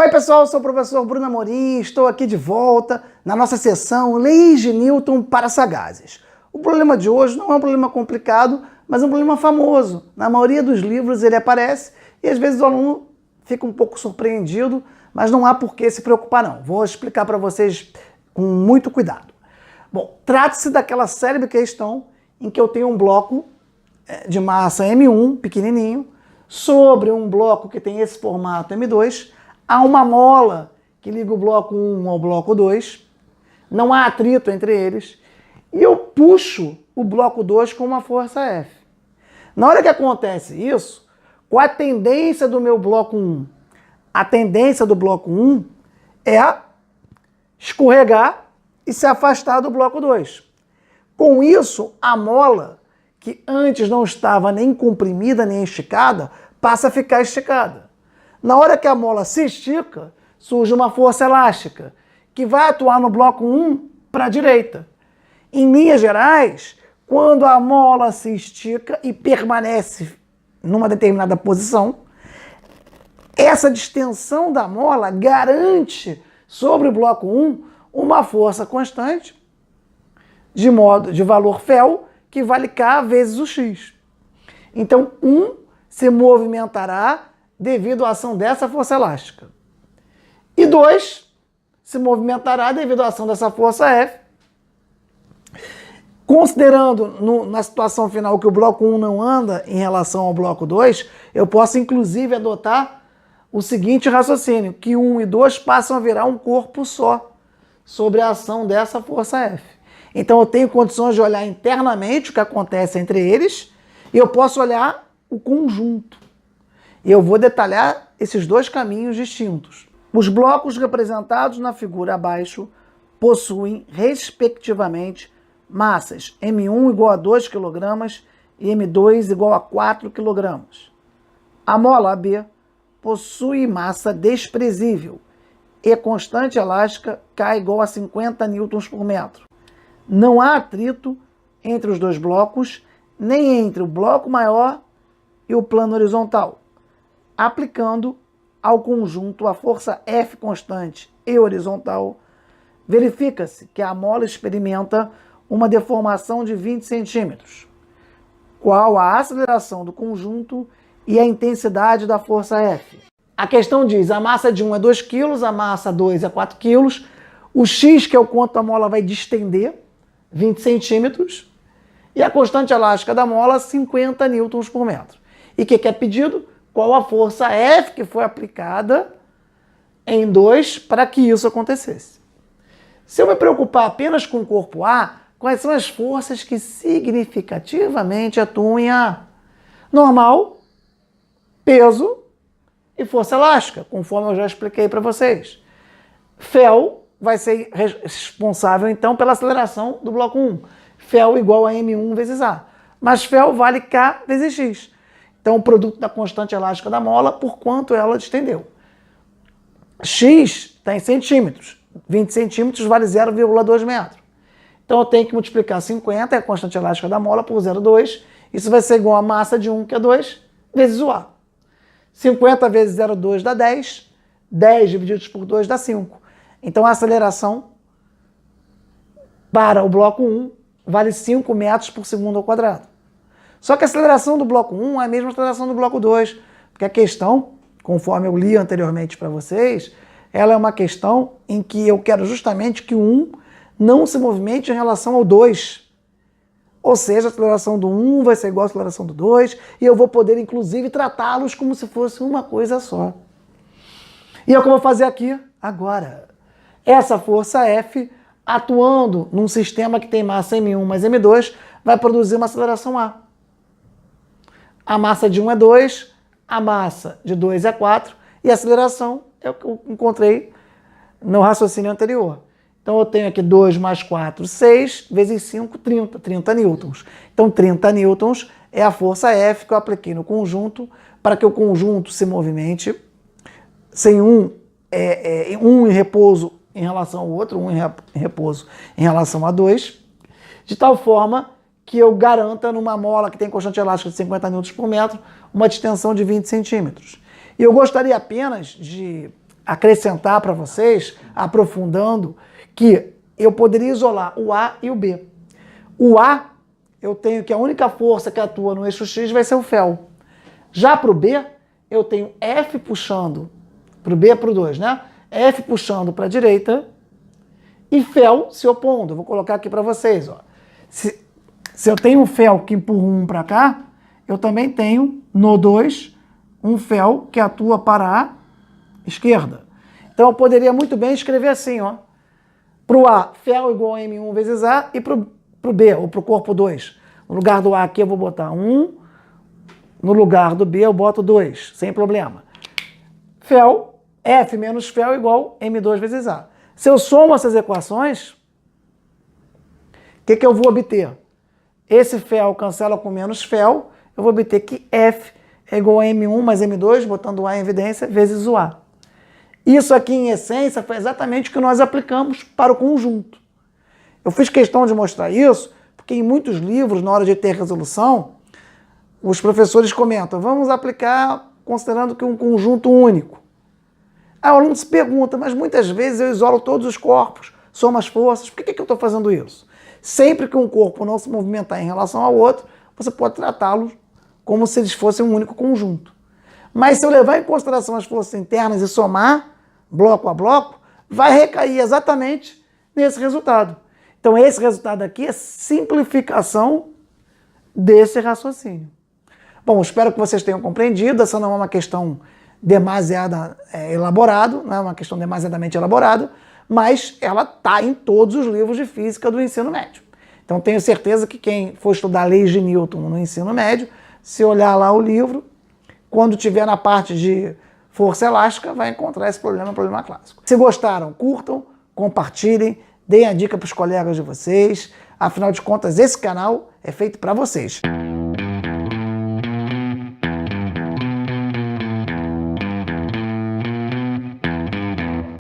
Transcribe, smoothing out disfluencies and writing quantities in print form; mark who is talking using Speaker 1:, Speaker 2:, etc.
Speaker 1: Oi pessoal, eu sou o professor Bruno Amorim, estou aqui de volta na nossa sessão Leis de Newton para Sagazes. O problema de hoje não é um problema complicado, mas é um problema famoso. Na maioria dos livros ele aparece e às vezes o aluno fica um pouco surpreendido, mas não há por que se preocupar não. Vou explicar para vocês com muito cuidado. Bom, trata-se daquela célebre questão em que eu tenho um bloco de massa M1, pequenininho, sobre um bloco que tem esse formato M2, há uma mola que liga o bloco 1 ao bloco 2, não há atrito entre eles, e eu puxo o bloco 2 com uma força F. Na hora que acontece isso, qual a tendência do meu bloco 1? A tendência do bloco 1 é escorregar e se afastar do bloco 2. Com isso, a mola, que antes não estava nem comprimida nem esticada, passa a ficar esticada. Na hora que a mola se estica, surge uma força elástica, que vai atuar no bloco 1 para a direita. Em linhas gerais, quando a mola se estica e permanece numa determinada posição, essa distensão da mola garante sobre o bloco 1 uma força constante de valor Fel, que vale K vezes o X. Então, 1 se movimentará devido à ação dessa força elástica. E 2 se movimentará devido à ação dessa força F. Considerando na situação final que o bloco 1 não anda em relação ao bloco 2, eu posso inclusive adotar o seguinte raciocínio, que 1 e 2 passam a virar um corpo só sobre a ação dessa força F. Então eu tenho condições de olhar internamente o que acontece entre eles e eu posso olhar o conjunto. E eu vou detalhar esses dois caminhos distintos. Os blocos representados na figura abaixo possuem, respectivamente, massas M1 igual a 2 kg e M2 igual a 4 kg. A mola AB possui massa desprezível e constante elástica K igual a 50 newtons por metro. Não há atrito entre os dois blocos, nem entre o bloco maior e o plano horizontal. Aplicando ao conjunto a força F constante e horizontal, verifica-se que a mola experimenta uma deformação de 20 centímetros, qual a aceleração do conjunto e a intensidade da força F. A questão diz, a massa de 1 é 2 kg, a massa 2 é 4 kg, o X, que é o quanto a mola vai distender, 20 centímetros, e a constante elástica da mola, 50 newtons por metro. E o que é pedido? Qual a força F que foi aplicada em 2 para que isso acontecesse. Se eu me preocupar apenas com o corpo A, quais são as forças que significativamente atuam em A? Normal, peso e força elástica, conforme eu já expliquei para vocês. Fel vai ser responsável, então, pela aceleração do bloco 1. Fel igual a M1 vezes A. Mas Fel vale K vezes X. Então, o produto da constante elástica da mola, por quanto ela distendeu. X está em centímetros. 20 centímetros vale 0,2 metro. Então, eu tenho que multiplicar 50, é a constante elástica da mola, por 0,2. Isso vai ser igual a massa de 1, que é 2, vezes o A. 50 vezes 0,2 dá 10. 10 divididos por 2 dá 5. Então, a aceleração para o bloco 1 vale 5 metros por segundo ao quadrado. Só que a aceleração do bloco 1 é a mesma aceleração do bloco 2, porque a questão, conforme eu li anteriormente para vocês, ela é uma questão em que eu quero justamente que o 1 não se movimente em relação ao 2. Ou seja, a aceleração do 1 vai ser igual à aceleração do 2, e eu vou poder, inclusive, tratá-los como se fosse uma coisa só. E é o que eu vou fazer aqui agora. Essa força F, atuando num sistema que tem massa M1 mais M2, vai produzir uma aceleração A. A massa de 1 é 2, a massa de 2 é 4, e a aceleração é o que eu encontrei no raciocínio anterior. Então eu tenho aqui 2 mais 4, 6, vezes 5, 30 newtons. Então 30 newtons é a força F que eu apliquei no conjunto, para que o conjunto se movimente sem um em repouso em relação ao outro, um em repouso em relação a 2, de tal forma que eu garanta numa mola que tem constante elástica de 50 newtons por metro, uma distensão de 20 centímetros. E eu gostaria apenas de acrescentar para vocês, aprofundando, que eu poderia isolar o A e o B. O A, eu tenho que a única força que atua no eixo X vai ser o Fel. Já para o B, eu tenho F puxando, para o B é para o 2, né? F puxando para a direita e Fel se opondo. Eu vou colocar aqui para vocês. Ó. Se eu tenho um Fel que empurra um para cá, eu também tenho no 2 um Fel que atua para a esquerda. Então eu poderia muito bem escrever assim, ó. Para o A, Fel igual a M1 vezes A, e para o B, ou para o corpo 2. No lugar do A aqui eu vou botar 1, no lugar do B eu boto 2, sem problema. Fel, F menos Fel igual M2 vezes A. Se eu somo essas equações, o que eu vou obter? Esse Fel cancela com menos Fel, eu vou obter que F é igual a M1 mais M2, botando o A em evidência, vezes o A. Isso aqui, em essência, foi exatamente o que nós aplicamos para o conjunto. Eu fiz questão de mostrar isso, porque em muitos livros, na hora de ter resolução, os professores comentam, vamos aplicar considerando que é um conjunto único. Aí o aluno se pergunta, mas muitas vezes eu isolo todos os corpos, somo as forças, por que eu estou fazendo isso? Sempre que um corpo não se movimentar em relação ao outro, você pode tratá-los como se eles fossem um único conjunto. Mas se eu levar em consideração as forças internas e somar, bloco a bloco, vai recair exatamente nesse resultado. Então esse resultado aqui é simplificação desse raciocínio. Bom, espero que vocês tenham compreendido. Essa não é uma questão demasiada elaborada, não é uma questão demasiadamente elaborada, mas ela está em todos os livros de física do ensino médio. Então tenho certeza que quem for estudar leis de Newton no ensino médio, se olhar lá o livro, quando tiver na parte de força elástica, vai encontrar esse problema, um problema clássico. Se gostaram, curtam, compartilhem, deem a dica para os colegas de vocês. Afinal de contas, esse canal é feito para vocês.